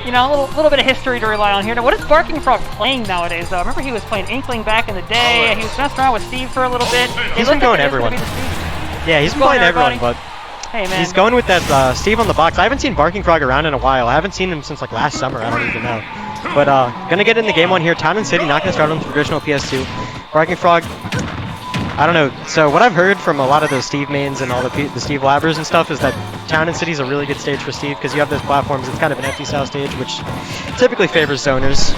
you know, a little bit of history to rely on here. Now, what is Barking Frog playing nowadays, though? I remember he was playing Inkling back in the day. He was messing around with Steve for a little bit. He's been going everyone. Yeah, he's playing everyone, but hey, man. He's going with that Steve on the box. I haven't seen Barking Frog around in a while. I haven't seen him since like last summer. I don't even know. But gonna get in the game one here. Town and City not gonna start on the traditional PS2. Barking Frog, I don't know. So what I've heard from a lot of those Steve mains and all the Steve labbers and stuff is that Town and City is a really good stage for Steve because you have those platforms. It's kind of an empty style stage, which typically favors zoners.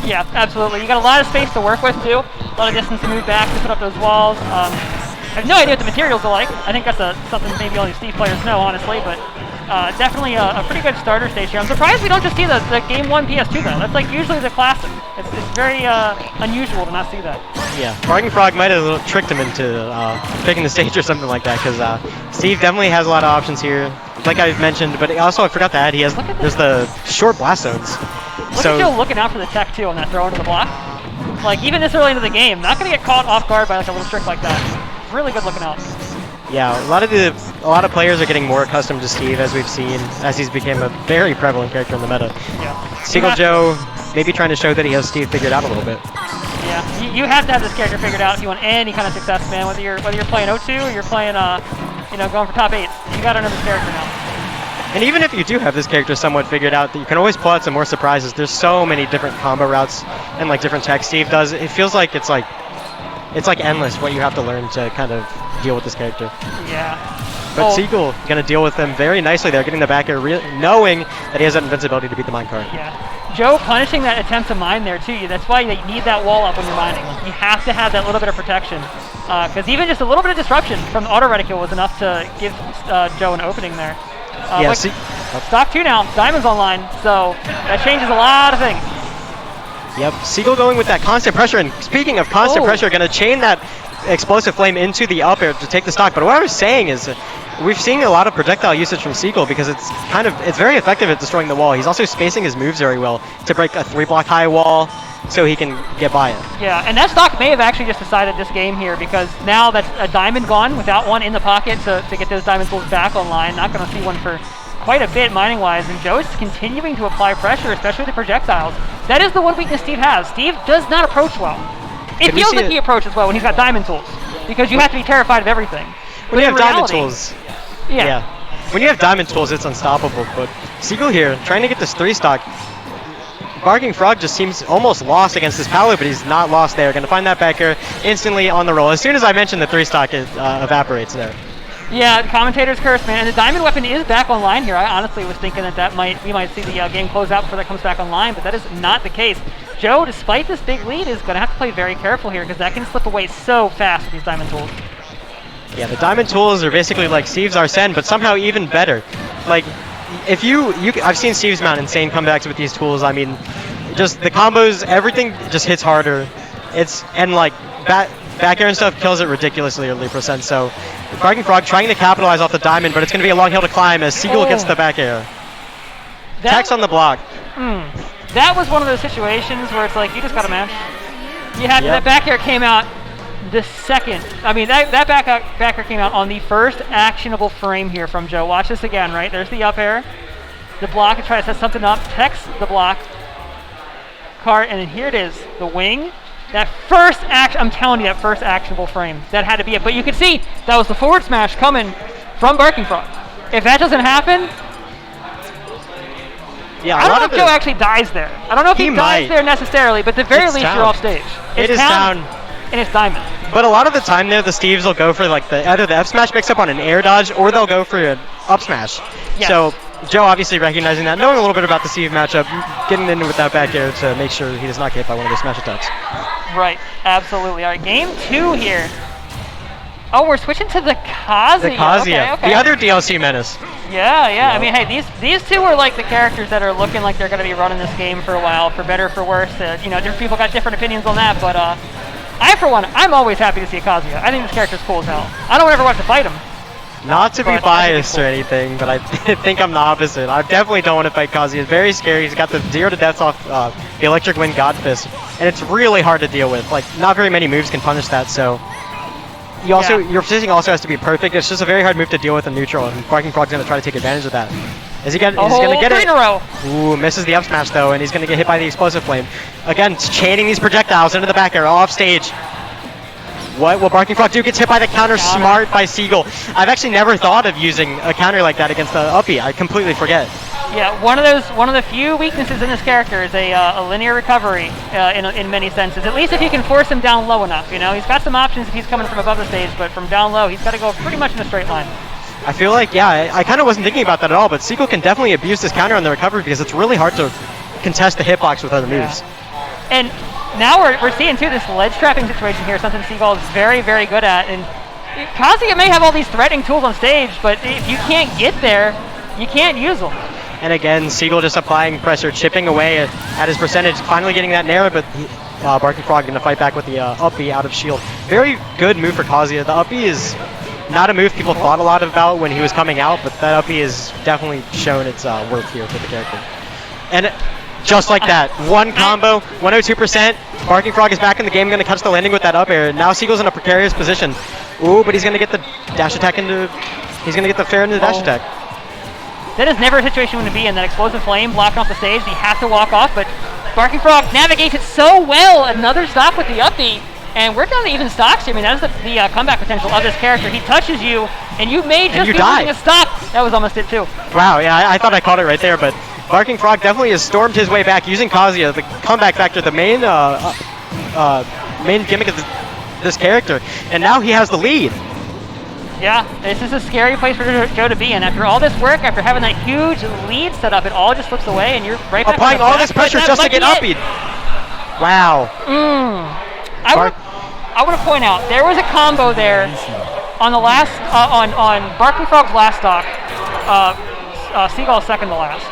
Yeah, absolutely. You got a lot of space to work with too. A lot of distance to move back to put up those walls. I have no idea what the materials are like. I think that's something maybe only Steve players know, honestly, but definitely a pretty good starter stage here. I'm surprised we don't just see the Game 1 PS2, though. That's like usually the classic. It's very unusual to not see that. Yeah, Barking Frog might have tricked him into picking the stage or something like that, because Steve definitely has a lot of options here, like I mentioned, but also I forgot to add, there's the short blast zones. Look at Joe looking out for the tech, too, on that throw into the block. Like, even this early into the game, not going to get caught off guard by like a little trick like that. Really good looking out. Yeah, a lot of players are getting more accustomed to Steve, as we've seen, as he's become a very prevalent character in the meta. Yeah. Seagull Joe maybe trying to show that he has Steve figured out a little bit. Yeah, you have to have this character figured out if you want any kind of success, man. Whether you're playing O2 or you're playing you know, going for top 8s, you got to know this character now. And even if you do have this character somewhat figured out, you can always pull out some more surprises. There's so many different combo routes and like different tech Steve does. It feels like it's like endless what you have to learn to kind of deal with this character. Yeah. But Seagull gonna deal with them very nicely there, getting the back air, knowing that he has that invincibility to beat the minecart. Yeah. Joe punishing that attempt to mine there too. That's why you need that wall up when you're mining. You have to have that little bit of protection. Because even just a little bit of disruption from the auto reticule was enough to give Joe an opening there. Yeah, stock 2 now, Diamond's online, so that changes a lot of things. Yep, Seagull going with that constant pressure, and speaking of constant pressure, going to chain that explosive flame into the up air to take the stock. But what I was saying is we've seen a lot of projectile usage from Seagull because it's very effective at destroying the wall. He's also spacing his moves very well to break a 3-block high wall so he can get by it. Yeah, and that stock may have actually just decided this game here because now that's a diamond gone without one in the pocket to get those diamond tools back online. Not going to see one for quite a bit mining-wise, and Joe is continuing to apply pressure, especially the projectiles. That is the one weakness Steve has. Steve does not approach well. It feels like he approaches well when he's got diamond tools because you have to be terrified of everything. When you have diamond tools, yeah. When you have diamond tools, it's unstoppable. But Seagull here, trying to get this 3-stock. Barking Frog just seems almost lost against this Palu, but he's not lost there. Going to find that back air instantly on the roll. As soon as I mentioned the 3-stock, it evaporates there. Yeah, the commentator's curse, man. And the diamond weapon is back online here. I honestly was thinking that we might see the game close out before that comes back online, but that is not the case. Joe, despite this big lead, is going to have to play very careful here because that can slip away so fast with these diamond tools. Yeah, the diamond tools are basically like Steve's Arsene, but somehow even better. Like, if I've seen Steve's mount insane comebacks with these tools. I mean, just the combos, everything just hits harder. And like back air and stuff kills it ridiculously early %. So Barking Frog trying to capitalize off the diamond, but it's going to be a long hill to climb as Seagull gets the back air. Tech's on the block. That was one of those situations where it's like, you just got to match. You had that back air came out the second. I mean, that back air came out on the first actionable frame here from Joe. Watch this again, right? There's the up air. The block, try to set something up. Tech's the block. Cart, and then here it is. The wing. That first I'm telling you, that first actionable frame. That had to be it. But you can see that was the forward smash coming from Barking Frog. If that doesn't happen, I don't know if Joe actually dies there. I don't know if he dies there necessarily, but at the very least you're off stage. It is down. And it's diamond. But a lot of the time there, the Steves will go for like either the F smash picks up on an air dodge, or they'll go for an up smash. Yes. So Joe obviously recognizing that, knowing a little bit about the Steve matchup, getting in with that back air to make sure he does not get hit by one of those smash attacks. Right, absolutely. All right, game 2 here. Oh, we're switching to the Kazuya. The Kazuya, okay. The other DLC menace. Yeah. I mean, hey, these two are like the characters that are looking like they're going to be running this game for a while, for better or for worse. You know, different people got different opinions on that, but I, for one, I'm always happy to see a Kazuya. I think this character's cool as hell. I don't ever want to fight him. Not to be biased or anything, but I think I'm the opposite. I definitely don't want to fight Kazuya. He's very scary. He's got the 0 to death off the Electric Wind God Fist, and it's really hard to deal with. Like, not very many moves can punish that, so your positioning also has to be perfect. It's just a very hard move to deal with in neutral, and Barking Frog's going to try to take advantage of that. Is he gonna? He's gonna get 3 it. in a row. Ooh, misses the up smash though, and he's gonna get hit by the explosive flame. Again, chaining these projectiles into the back air, off stage. What will Barking Frog do? Gets hit by the counter, smart by Seagull. I've actually never thought of using a counter like that against the uppie. I completely forget. Yeah, one of the few weaknesses in this character is a linear recovery in many senses. At least if you can force him down low enough, you know. He's got some options if he's coming from above the stage, but from down low, he's got to go pretty much in a straight line. I feel like, yeah, I kind of wasn't thinking about that at all, but Seagull can definitely abuse this counter on the recovery because it's really hard to contest the hitbox with other moves. And now we're seeing too this ledge trapping situation here, something Seagull is very, very good at. And Kazuya may have all these threatening tools on stage, but if you can't get there, you can't use them. And again, Seagull just applying pressure, chipping away at his percentage, finally getting that nair, but Barking Frog going to fight back with the uppie out of shield. Very good move for Kazuya. The uppie is not a move people thought a lot about when he was coming out, but that uppie has definitely shown its worth here for the character. And just like that, one combo, 102%. Barking Frog is back in the game, going to catch the landing with that up air. Now Seagull's in a precarious position. Ooh, but he's going to get the dash attack into... He's going to get the fair into the dash attack. That is never a situation to be in. That explosive flame blocking off the stage. He has to walk off, but Barking Frog navigates it so well. Another stock with the uppie. And we're down to even stocks here. I mean, that is the comeback potential of this character. He touches you, and you may just be losing a stock. That was almost it, too. Wow, yeah, I thought I caught it right there, but Barking Frog definitely has stormed his way back using Kazuya, the comeback factor, the main gimmick of this character. And now he has the lead. Yeah, this is a scary place for Joe to be in. After all this work, after having that huge lead set up, it all just slips away, and you're right back. Applying all this pressure just to get upbeat. Wow. I want to point out, there was a combo there on the last, on Barking Frog's last stock, Seagull's second to last,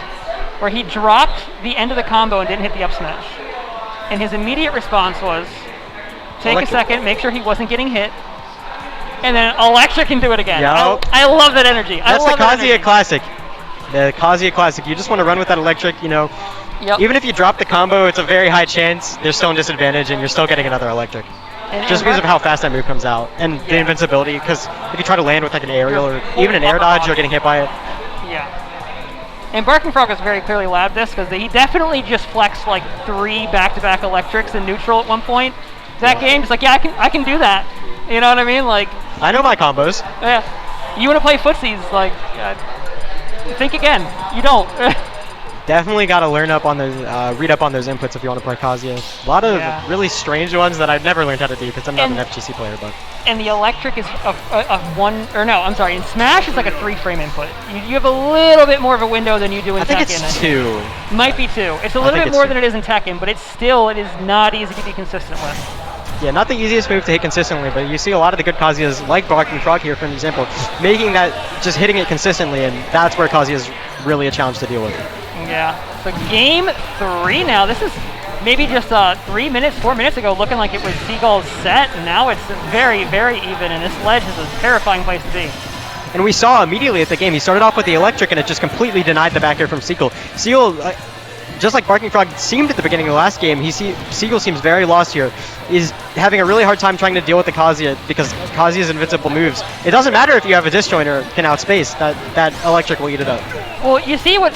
where he dropped the end of the combo and didn't hit the up smash. And his immediate response was, take a second, make sure he wasn't getting hit, and then Electric can do it again. Yep. I love that energy. That's the Kazuya classic. The Kazuya classic. You just want to run with that Electric, you know. Yep. Even if you drop the combo, it's a very high chance they're still in disadvantage and you're still getting another Electric. Just because of how fast that move comes out. And the invincibility, because if you try to land with like an aerial or even an air dodge, you're getting hit by it. Yeah. And Barking Frog has very clearly labbed this because he definitely just flexed like 3 back-to-back Electrics in neutral at one point. That game, just like, yeah, I can do that. You know what I mean? Like, I know my combos. Yeah. You want to play footsies, like, think again. You don't. Definitely got to learn up on those, read up on those inputs if you want to play Kazuya. A lot of really strange ones that I've never learned how to do because I'm not an FGC player. But and the Electric is in Smash it's like a 3-frame input. You have a little bit more of a window than you do in Tekken. I think it's 2. Might be 2. It's a little bit more than it is in Tekken, but it is not easy to be consistent with. Yeah, not the easiest move to hit consistently, but you see a lot of the good Kazuyas, like Barking Frog here, for example, making that, just hitting it consistently, and that's where Kazuya is really a challenge to deal with. Yeah, so game 3 now. This is maybe just 4 minutes ago, looking like it was Seagull's set, and now it's very, very even, and this ledge is a terrifying place to be. And we saw immediately at the game, he started off with the Electric, and it just completely denied the back air from Seagull. Seagull, just like Barking Frog seemed at the beginning of the last game, Seagull seems very lost here. He's having a really hard time trying to deal with the Kazuya because Kazuya's invincible moves. It doesn't matter if you have a disjoint or can outspace, that Electric will eat it up. Well, you see what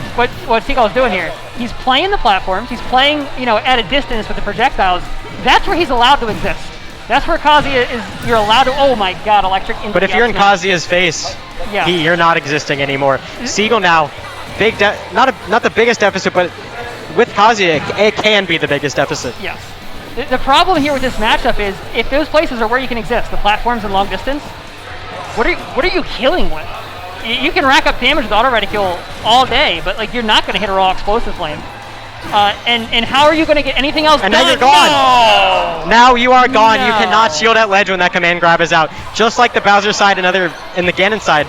Seagull's doing here. He's playing the platforms, he's playing, at a distance with the projectiles. That's where he's allowed to exist. That's where Kazuya is, you're allowed to, oh my god, Electric into But if you're in Kazuya's face, you're not existing anymore. Seagull now, not the biggest deficit, but with Kazuya, it can be the biggest deficit. Yes. The problem here with this matchup is, if those places are where you can exist, the platforms and long distance, what are you killing with? You can rack up damage with auto reticule all day, but you're not going to hit a raw explosive flame. And how are you going to get anything else and done? Now you're gone. No! Now you are gone. No. You cannot shield at ledge when that command grab is out. Just like the Bowser side and the Ganon side,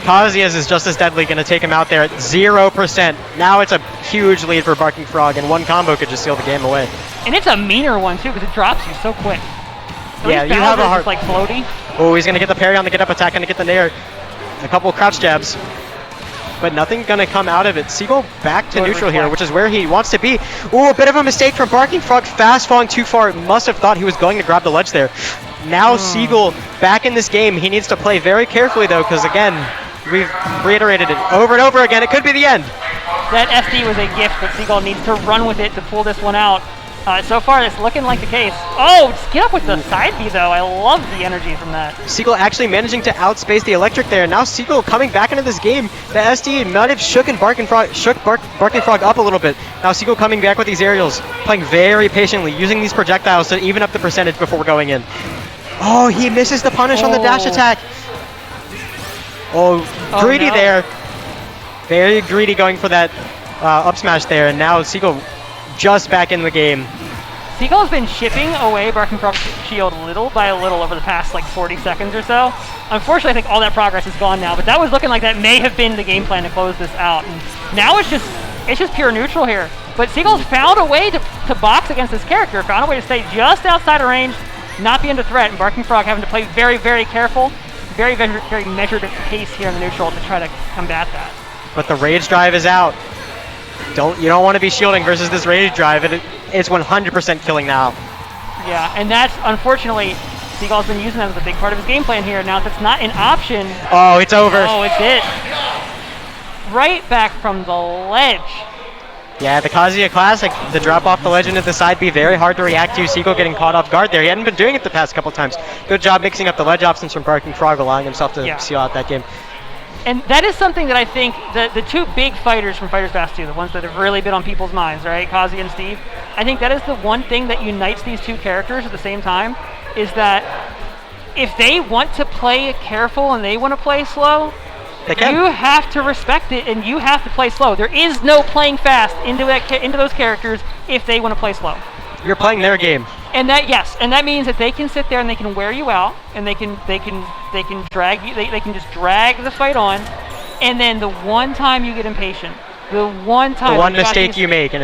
Kazuya's is just as deadly, going to take him out there at 0%. Now it's a huge lead for Barking Frog, and one combo could just seal the game away. And it's a meaner one, too, because it drops you so quick. Yeah, you have a hard... like floaty. Oh, he's going to get the parry on the get-up attack, going to get the nair. A couple crouch jabs. But nothing going to come out of it. Seagull back to neutral here, which is where he wants to be. Ooh, a bit of a mistake from Barking Frog. Fast falling too far. Must have thought he was going to grab the ledge there. Now Seagull back in this game. He needs to play very carefully, though, because, again, we've reiterated it over and over again. It could be the end. That SD was a gift, but Seagull needs to run with it to pull this one out. So far, it's looking like the case. Oh, just get up with the side B, though. I love the energy from that. Seagull actually managing to outspace the electric there. Now Seagull coming back into this game. The SD might have shook Barking Frog up a little bit. Now Seagull coming back with these aerials, playing very patiently, using these projectiles to even up the percentage before going in. Oh, he misses the punish on the dash attack. Oh, greedy no. there. Very greedy going for that up smash there. And now Seagull just back in the game. Seagull's been chipping away Barking Frog's shield little by little over the past like 40 seconds or so. Unfortunately, I think all that progress is gone now, but that was looking like that may have been the game plan to close this out. And now it's just pure neutral here. But Seagull's found a way to box against this character, found a way to stay just outside of range, not be under threat, and Barking Frog having to play very, very careful, very, very, very measured pace here in the neutral to try to combat that. But the rage drive is out. You don't want to be shielding versus this rage drive. It's 100% killing now. Yeah, and that's unfortunately Seagull's been using that as a big part of his game plan here. Now if it's not an option. Oh, it's over. Oh, it's it. Right back from the ledge. Yeah, the Kazuya Classic, the drop off the ledge into the side B, very hard to react to. Seagull getting caught off guard there. He hadn't been doing it the past couple times. Good job mixing up the ledge options from Barking Frog, allowing himself to seal out that game. And that is something that I think the two big fighters from Fighters Pass 2, the ones that have really been on people's minds, right? Kazuya and Steve. I think that is the one thing that unites these two characters at the same time, is that if they want to play careful and they want to play slow, you have to respect it and you have to play slow. There is no playing fast into those characters if they want to play slow. You're playing their game. And that means that they can sit there and they can wear you out, and they can drag you. They can just drag the fight on, and then the one time you get impatient, the one mistake you make, and